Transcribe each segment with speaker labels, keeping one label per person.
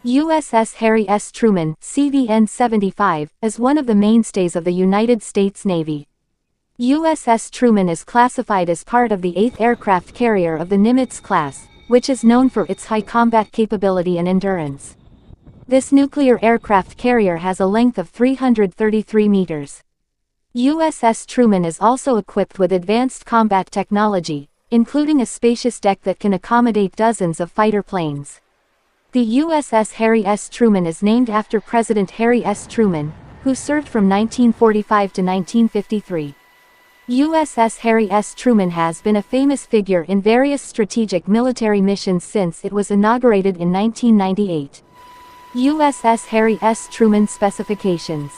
Speaker 1: USS Harry S. Truman, CVN-75, is one of the mainstays of the United States Navy. USS Truman is classified as part of the 8th aircraft carrier of the Nimitz class, which is known for its high combat capability and endurance. This nuclear aircraft carrier has a length of 333 meters. USS Truman is also equipped with advanced combat technology, including a spacious deck that can accommodate dozens of fighter planes. The USS Harry S. Truman is named after President Harry S. Truman, who served from 1945 to 1953. USS Harry S. Truman has been a famous figure in various strategic military missions since it was inaugurated in 1998. USS Harry S. Truman specifications.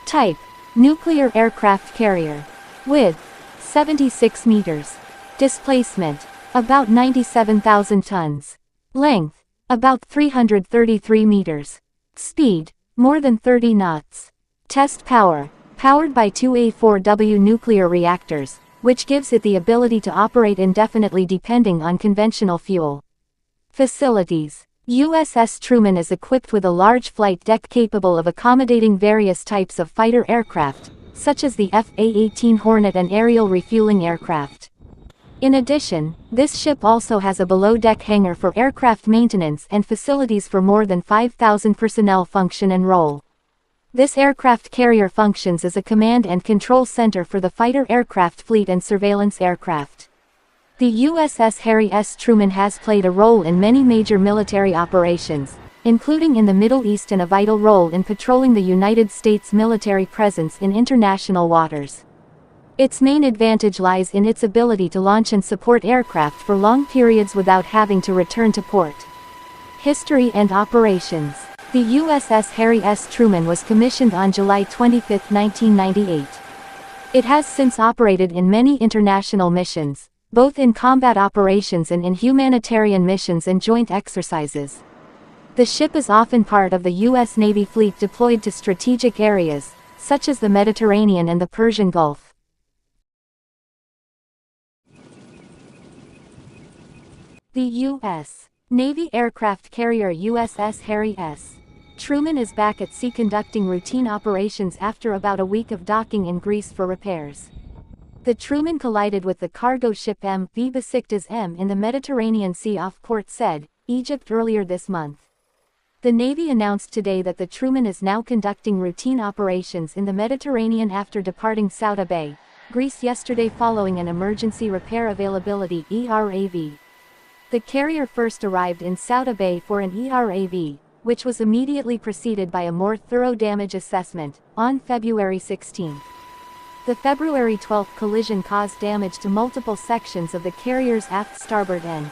Speaker 1: Type: nuclear aircraft carrier. Width: 76 meters. Displacement: about 97,000 tons. Length: about 333 meters. Speed: more than 30 knots. Test power: powered by two A4W nuclear reactors, which gives it the ability to operate indefinitely depending on conventional fuel. Facilities: USS Truman is equipped with a large flight deck capable of accommodating various types of fighter aircraft, such as the F/A-18 Hornet and aerial refueling aircraft. In addition, this ship also has a below-deck hangar for aircraft maintenance and facilities for more than 5,000 personnel function and role. This aircraft carrier functions as a command and control center for the fighter aircraft fleet and surveillance aircraft. The USS Harry S. Truman has played a role in many major military operations, including in the Middle East, and a vital role in patrolling the United States military presence in international waters. Its main advantage lies in its ability to launch and support aircraft for long periods without having to return to port. History and operations. The USS Harry S. Truman was commissioned on July 25, 1998. It has since operated in many international missions, both in combat operations and in humanitarian missions and joint exercises. The ship is often part of the U.S. Navy fleet deployed to strategic areas, such as the Mediterranean and the Persian Gulf. The U.S. Navy aircraft carrier USS Harry S. Truman is back at sea conducting routine operations after about a week of docking in Greece for repairs. The Truman collided with the cargo ship MV Besiktas M in the Mediterranean Sea off Port Said, Egypt earlier this month. The Navy announced today that the Truman is now conducting routine operations in the Mediterranean after departing Souda Bay, Greece yesterday following an emergency repair availability (ERAV). The carrier first arrived in Souda Bay for an ERAV, which was immediately preceded by a more thorough damage assessment, on February 16. The February 12 collision caused damage to multiple sections of the carrier's aft starboard end.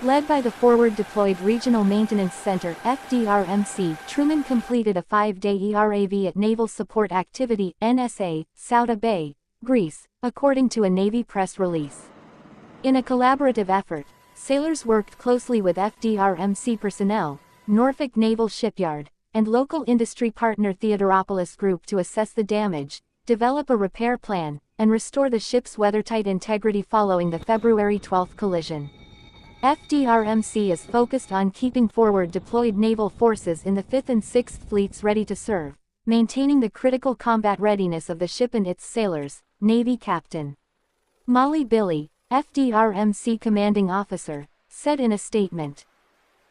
Speaker 1: Led by the Forward Deployed Regional Maintenance Center (FDRMC), Truman completed a 5-day ERAV at Naval Support Activity (NSA), Souda Bay, Greece, according to a Navy press release. In a collaborative effort, sailors worked closely with FDRMC personnel, Norfolk Naval Shipyard, and local industry partner Theodoropoulos Group to assess the damage, develop a repair plan, and restore the ship's weathertight integrity following the February 12 collision. FDRMC is focused on keeping forward deployed naval forces in the 5th and 6th Fleets ready to serve, maintaining the critical combat readiness of the ship and its sailors, Navy Captain Molly Billy, FDRMC commanding officer, said in a statement.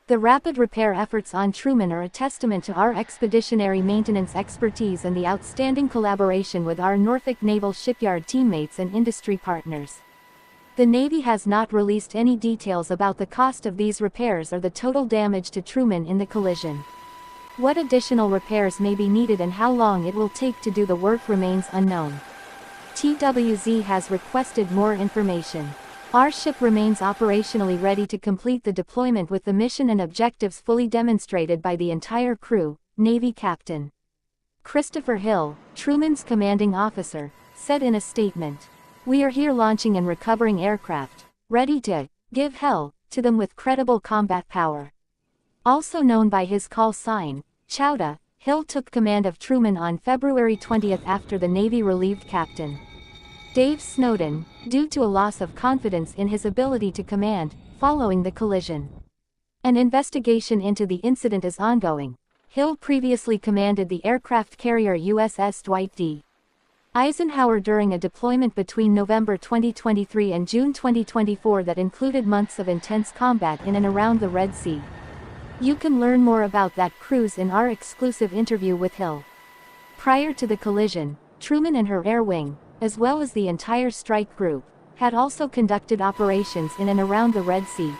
Speaker 1: The rapid repair efforts on Truman are a testament to our expeditionary maintenance expertise and the outstanding collaboration with our Norfolk Naval Shipyard teammates and industry partners. The Navy has not released any details about the cost of these repairs or the total damage to Truman in the collision. What additional repairs may be needed and how long it will take to do the work remains unknown. TWZ has requested more information. Our ship remains operationally ready to complete the deployment with the mission and objectives fully demonstrated by the entire crew, Navy Captain Christopher Hill, Truman's commanding officer, said in a statement. We are here launching and recovering aircraft, ready to give hell to them with credible combat power. Also known by his call sign, Chowda, Hill took command of Truman on February 20 after the Navy relieved Captain Dave Snowden, due to a loss of confidence in his ability to command, following the collision. An investigation into the incident is ongoing. Hill previously commanded the aircraft carrier USS Dwight D. Eisenhower during a deployment between November 2023 and June 2024 that included months of intense combat in and around the Red Sea. You can learn more about that cruise in our exclusive interview with Hill. Prior to the collision, Truman and her Air Wing, as well as the entire strike group, had also conducted operations in and around the Red Sea.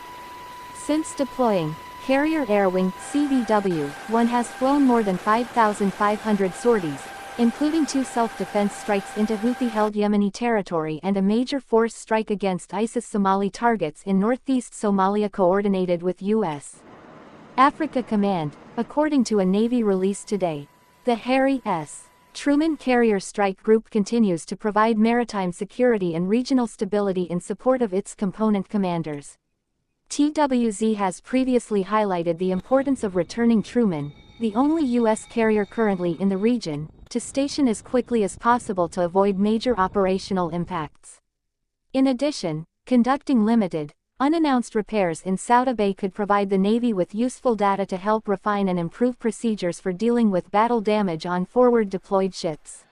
Speaker 1: Since deploying, Carrier Air Wing CVW-1 has flown more than 5,500 sorties, including 2 self-defense strikes into Houthi-held Yemeni territory and a major force strike against ISIS Somali targets in northeast Somalia coordinated with U.S. Africa Command, according to a Navy release today. The Harry S. Truman Carrier Strike Group continues to provide maritime security and regional stability in support of its component commanders. TWZ has previously highlighted the importance of returning Truman, the only U.S. carrier currently in the region, to station as quickly as possible to avoid major operational impacts. In addition, conducting limited, unannounced repairs in Souda Bay could provide the Navy with useful data to help refine and improve procedures for dealing with battle damage on forward deployed ships.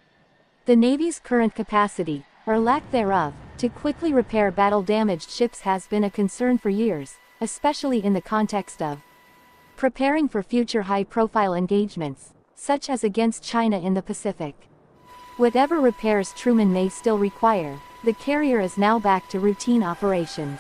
Speaker 1: The Navy's current capacity, or lack thereof, to quickly repair battle-damaged ships has been a concern for years, especially in the context of preparing for future high-profile engagements, such as against China in the Pacific. Whatever repairs Truman may still require, the carrier is now back to routine operations.